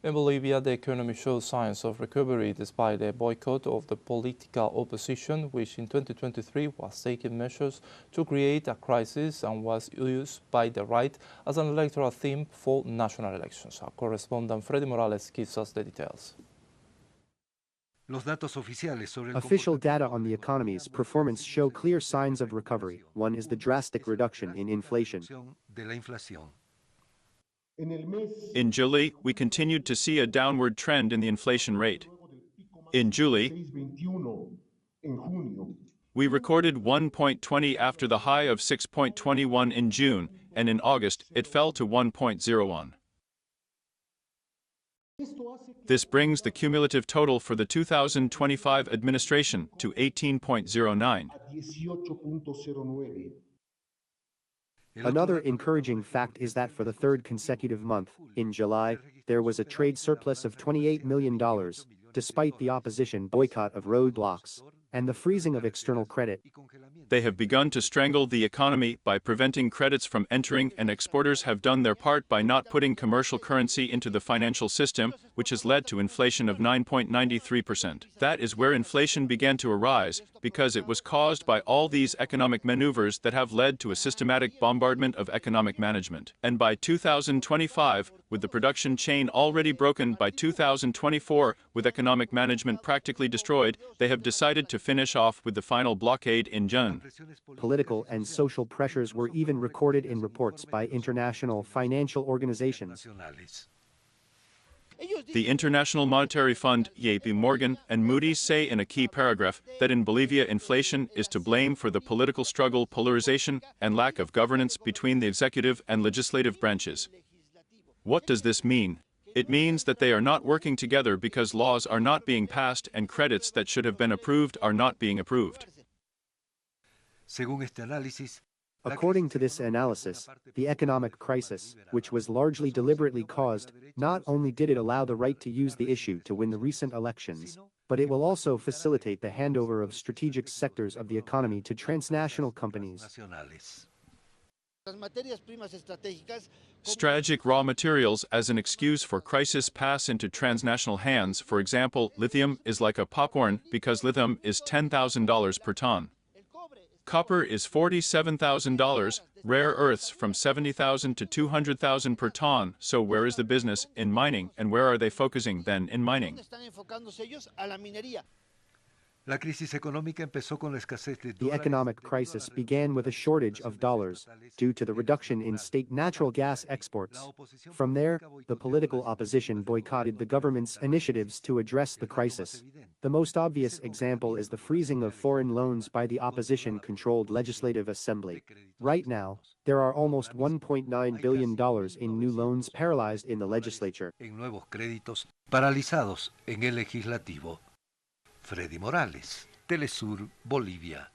In Bolivia, the economy shows signs of recovery despite a boycott of the political opposition, which in 2023 was taking measures to create a crisis and was used by the right as an electoral theme for national elections. Our correspondent Freddy Morales gives us the details. Official data on the economy's performance show clear signs of recovery. One is the drastic reduction in inflation. In July, we continued to see a downward trend in the inflation rate. In July, we recorded 1.20 after the high of 6.21 in June, and in August it fell to 1.01. This brings the cumulative total for the 2025 administration to 18.09. Another encouraging fact is that for the third consecutive month, in July, there was a trade surplus of $28 million, despite the opposition boycott of roadblocks and the freezing of external credit. They have begun to strangle the economy by preventing credits from entering, and exporters have done their part by not putting commercial currency into the financial system, which has led to inflation of 9.93%. That is where inflation began to arise, because it was caused by all these economic maneuvers that have led to a systematic bombardment of economic management. And by 2025, with the production chain already broken, by 2024, with economic management practically destroyed, they have decided to finish off with the final blockade in June. Political and social pressures were even recorded in reports by international financial organizations. The International Monetary Fund, JP Morgan, and Moody's say in a key paragraph that in Bolivia inflation is to blame for the political struggle, polarization, and lack of governance between the executive and legislative branches. What does this mean? It means that they are not working together because laws are not being passed and credits that should have been approved are not being approved. According to this analysis, the economic crisis, which was largely deliberately caused, not only did it allow the right to use the issue to win the recent elections, but it will also facilitate the handover of strategic sectors of the economy to transnational companies. Strategic raw materials as an excuse for crisis pass into transnational hands. For example, lithium is like a popcorn because lithium is $10,000 per ton. Copper is $47,000, rare earths from $70,000 to $200,000 per ton. So where is the business in mining, and where are they focusing then in mining? The economic crisis began with a shortage of dollars due to the reduction in state natural gas exports. From there, the political opposition boycotted the government's initiatives to address the crisis. The most obvious example is the freezing of foreign loans by the opposition-controlled Legislative Assembly. Right now, there are almost $1.9 billion in new loans paralyzed in the legislature. Freddy Morales, teleSUR, Bolivia.